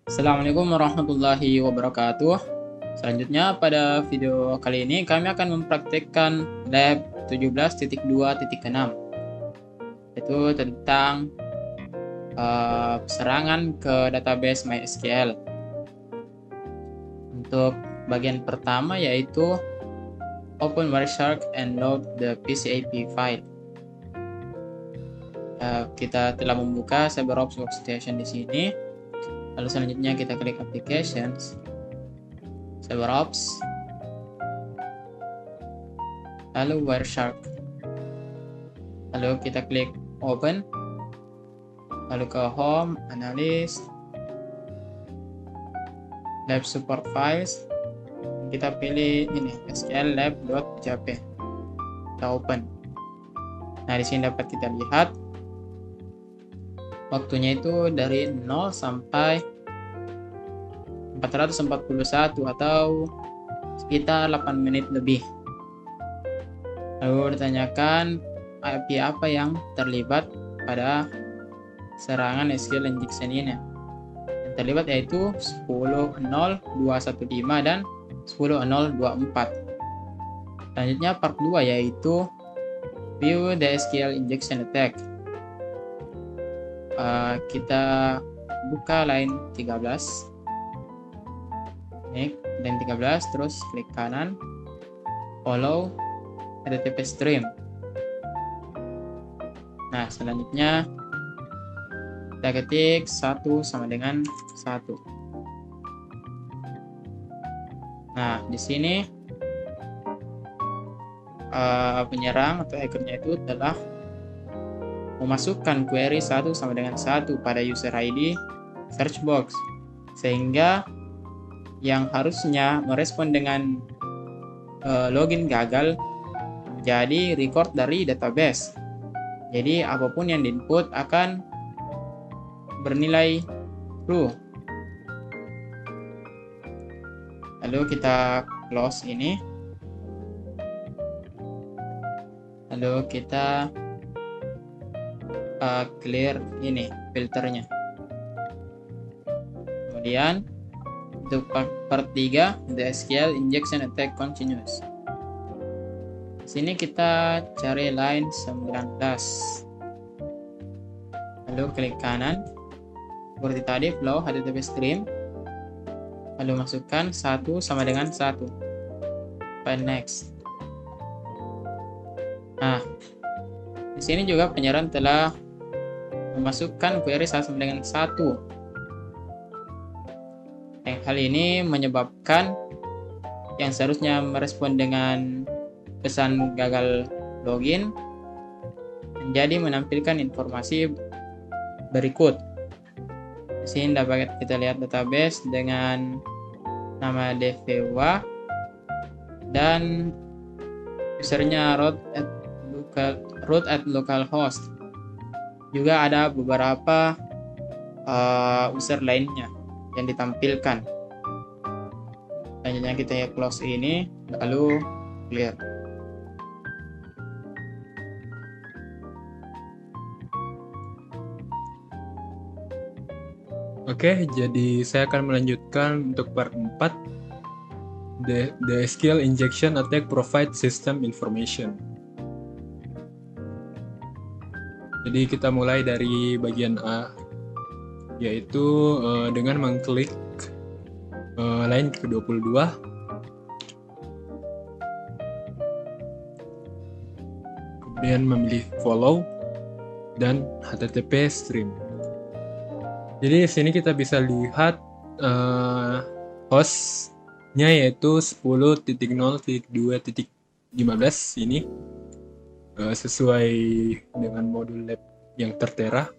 Assalamualaikum warahmatullahi wabarakatuh. Selanjutnya pada video kali ini kami akan mempraktekkan lab 17.2.6, yaitu tentang serangan ke database MySQL. Untuk bagian pertama yaitu open Wireshark and load the PCAP file. Kita telah membuka CyberOps Workstation di sini. Lalu selanjutnya kita klik Applications, CyberOps, lalu Wireshark. Lalu kita klik Open, lalu ke Home, Analyst, Lab Support Files. Kita pilih ini SQL lab.jp. Kita open. Nah, di sini dapat kita lihat waktunya itu dari 0 sampai 441 atau sekitar 8 menit lebih. Lalu ditanyakan IP apa yang terlibat pada serangan SQL injection ini. Yang terlibat yaitu 10.0.215 dan 10.0.24. Selanjutnya part 2 yaitu view the SQL injection attack. Kita buka line 13. Ini line 13, terus klik kanan, follow HTTP stream. Nah, selanjutnya kita ketik 1 sama dengan 1. Nah, di sini penyerang atau hackernya itu telah memasukkan query 1 sama dengan 1 pada user ID search box, sehingga yang harusnya merespon dengan login gagal jadi record dari database. Jadi apapun yang diinput akan bernilai true. Lalu kita close ini. Lalu kita clear ini filternya. Kemudian untuk part 3, the SQL injection attack continues. Di sini kita cari line 19. Lalu klik kanan, seperti tadi flow HTTP stream. Lalu masukkan 1 sama dengan 1. File next. Nah, di sini juga penyerang telah memasukkan query sama dengan 1. Yang hal ini menyebabkan yang seharusnya merespon dengan pesan gagal login menjadi menampilkan informasi berikut. Di sini dapat kita lihat database dengan nama Devewa dan usernya root at localhost. Juga ada beberapa user lainnya yang ditampilkan. Selanjutnya kita close ini, lalu clear. Oke, jadi saya akan melanjutkan untuk part 4. The SQL injection attack provide system information. Jadi kita mulai dari bagian A, yaitu dengan mengklik line ke-22. Kemudian memilih follow dan HTTP stream. Jadi di sini kita bisa lihat hostnya yaitu 10.0.2.15 ini sesuai dengan modul lab yang tertera.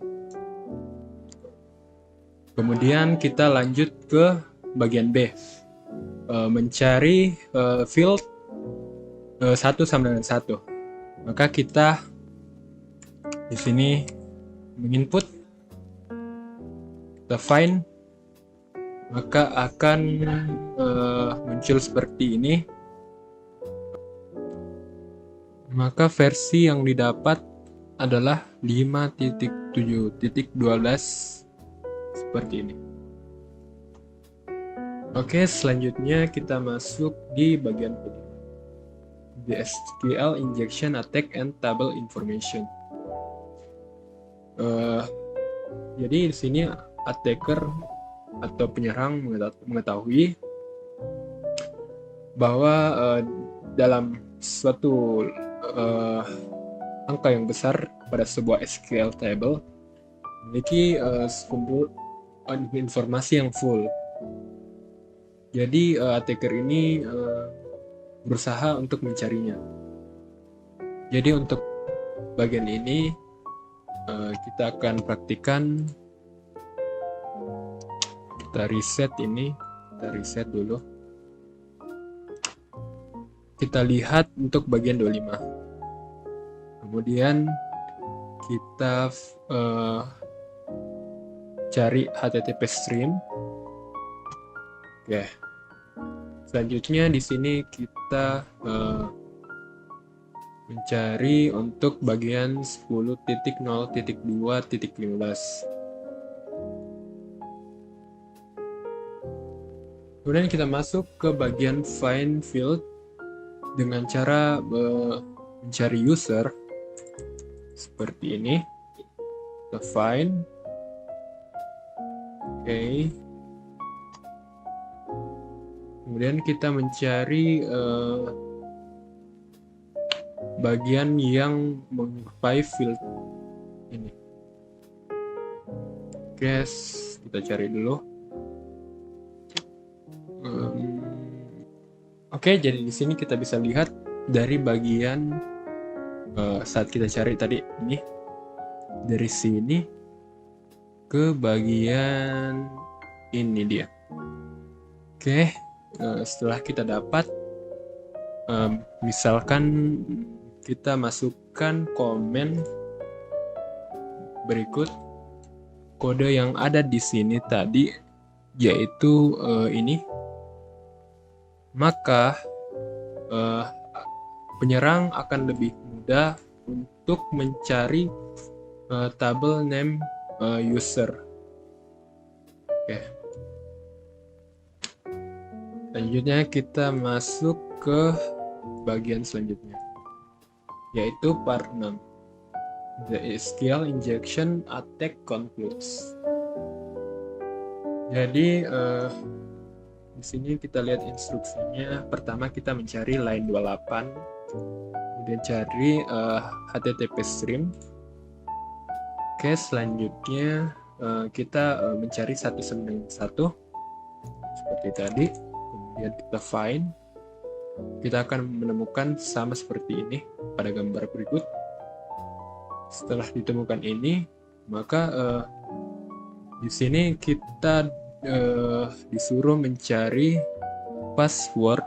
Kemudian kita lanjut ke bagian B, mencari field 1 sama dengan 1. Maka kita di sini menginput, kita find, maka akan muncul seperti ini. Maka versi yang didapat adalah 5.7.12 seperti ini. Oke, selanjutnya kita masuk di bagian kedua, the SQL injection attack and table information. Jadi di sini attacker atau penyerang mengetahui bahwa dalam suatu angka yang besar pada sebuah SQL table memiliki sekumpulan informasi yang full. Jadi attacker ini berusaha untuk mencarinya. Jadi untuk bagian ini kita akan praktikan. Kita reset dulu. Kita lihat untuk bagian 25. Kemudian kita cari HTTP stream. Oke. Selanjutnya di sini kita mencari untuk bagian 10.0.2.15. Kemudian kita masuk ke bagian find field dengan cara mencari user seperti ini. Kita find. Oke. Kemudian kita mencari bagian yang menyerupai field ini. Oke, kita cari dulu. Oke, jadi di sini kita bisa lihat dari bagian saat kita cari tadi ini, dari sini ke bagian ini dia. Oke, setelah kita dapat, misalkan kita masukkan komen berikut kode yang ada di sini tadi, yaitu ini. Maka penyerang akan lebih mudah untuk mencari table name user. Oke. Selanjutnya kita masuk ke bagian selanjutnya, yaitu part 6. The SQL injection attack concludes. Jadi di sini kita lihat instruksinya. Pertama kita mencari line 28, kemudian cari HTTP stream. Oke, selanjutnya kita mencari 191 seperti tadi. Kemudian kita find. Kita akan menemukan sama seperti ini pada gambar berikut. Setelah ditemukan ini, maka di sini kita disuruh mencari password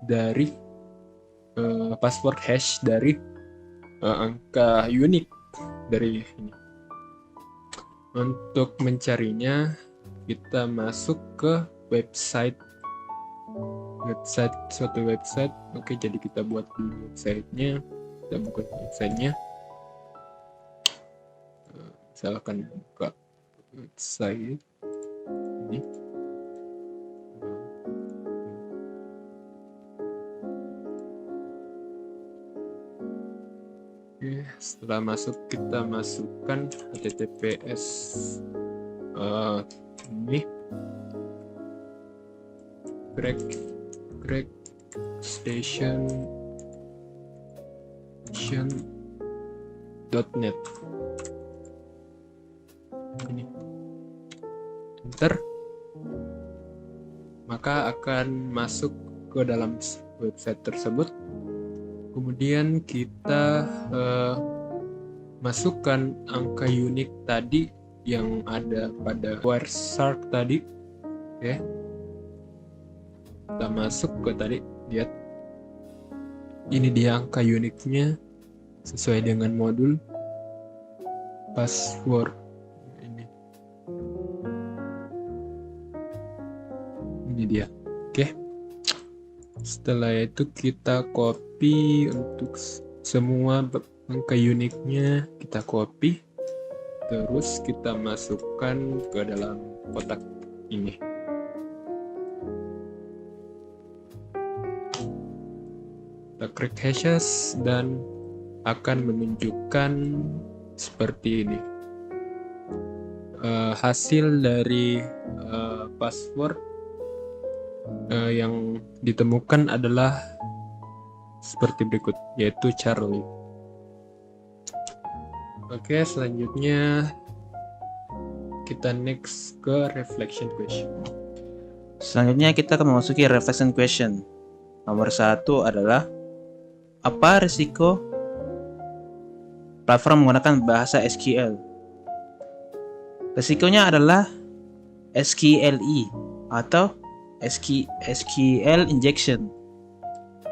dari password hash dari angka unik dari ini. Untuk mencarinya kita masuk ke suatu website. Oke, jadi kita buat dulu websitenya. Kita buka websitenya. Misalkan buka website ini. Oke, setelah masuk kita masukkan HTTPS ini crack station.net. Ini enter, maka akan masuk ke dalam website tersebut. Kemudian kita masukkan angka unik tadi yang ada pada Wireshark tadi. Oke, kita masuk ke tadi, lihat ini dia angka uniknya sesuai dengan modul password. Ini dia. Oke. Setelah itu kita copy untuk semua angka uniknya, kita copy. Terus kita masukkan ke dalam kotak ini. create hashes dan akan menunjukkan seperti ini. Hasil dari password yang ditemukan adalah seperti berikut, yaitu Charlie. Oke, selanjutnya kita next ke reflection question. Selanjutnya kita akan memasuki reflection question. Nomor 1 adalah, apa risiko platform menggunakan bahasa SQL? Risikonya adalah SQLE atau SQL injection.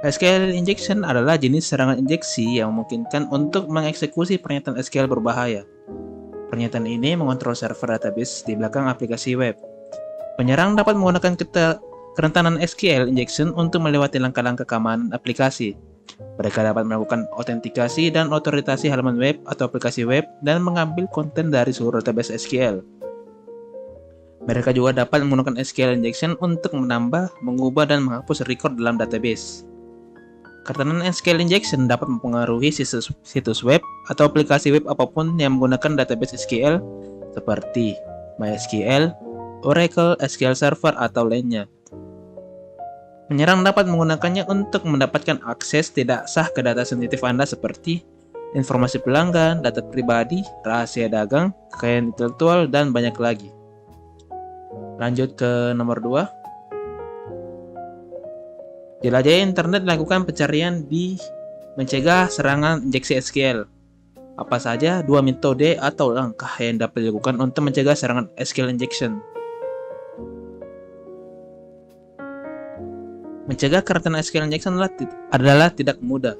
SQL injection adalah jenis serangan injeksi yang memungkinkan untuk mengeksekusi pernyataan SQL berbahaya. Pernyataan ini mengontrol server database di belakang aplikasi web. Penyerang dapat menggunakan kerentanan SQL injection untuk melewati langkah-langkah keamanan aplikasi. Mereka dapat melakukan autentikasi dan otorisasi halaman web atau aplikasi web dan mengambil konten dari seluruh database SQL. Mereka juga dapat menggunakan SQL injection untuk menambah, mengubah, dan menghapus record dalam database. Kerentanan SQL injection dapat mempengaruhi situs web atau aplikasi web apapun yang menggunakan database SQL seperti MySQL, Oracle, SQL Server, atau lainnya. Penyerang dapat menggunakannya untuk mendapatkan akses tidak sah ke data sensitif Anda seperti informasi pelanggan, data pribadi, rahasia dagang, kekayaan intelektual, dan banyak lagi. Lanjut ke nomor 2. Jelajahi internet, lakukan pencarian di mencegah serangan injeksi SQL. Apa saja 2 metode atau langkah yang dapat dilakukan untuk mencegah serangan SQL injection? Mencegah kerentanan SQL injection adalah tidak mudah.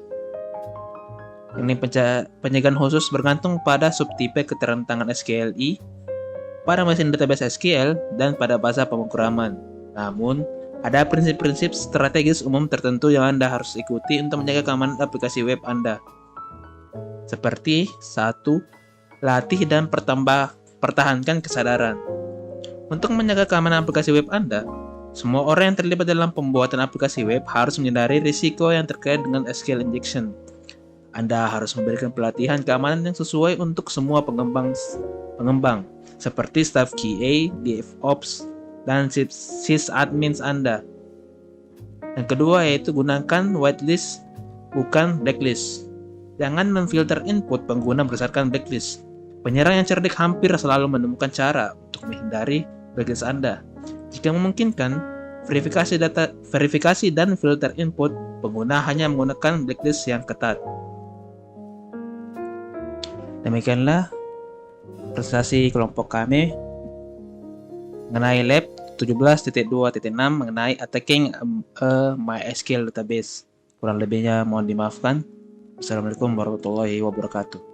Ini pencegahan khusus bergantung pada subtipe keterantangan SQLi, pada mesin database SQL, dan pada bahasa pemrograman. Namun, ada prinsip-prinsip strategis umum tertentu yang Anda harus ikuti untuk menjaga keamanan aplikasi web Anda. Seperti 1. Latih dan pertahankan kesadaran. Untuk menjaga keamanan aplikasi web Anda, semua orang yang terlibat dalam pembuatan aplikasi web harus menyadari risiko yang terkait dengan SQL injection. Anda harus memberikan pelatihan keamanan yang sesuai untuk semua pengembang, seperti staf QA, DevOps, dan sysadmins Anda. Yang kedua yaitu gunakan whitelist, bukan blacklist. Jangan memfilter input pengguna berdasarkan blacklist. Penyerang yang cerdik hampir selalu menemukan cara untuk menghindari blacklist Anda. Jika memungkinkan, verifikasi dan filter input pengguna hanya menggunakan blacklist yang ketat. Demikianlah presentasi kelompok kami mengenai lab 17.2.6 mengenai attacking MySQL database. Kurang lebihnya mohon dimaafkan. Assalamualaikum warahmatullahi wabarakatuh.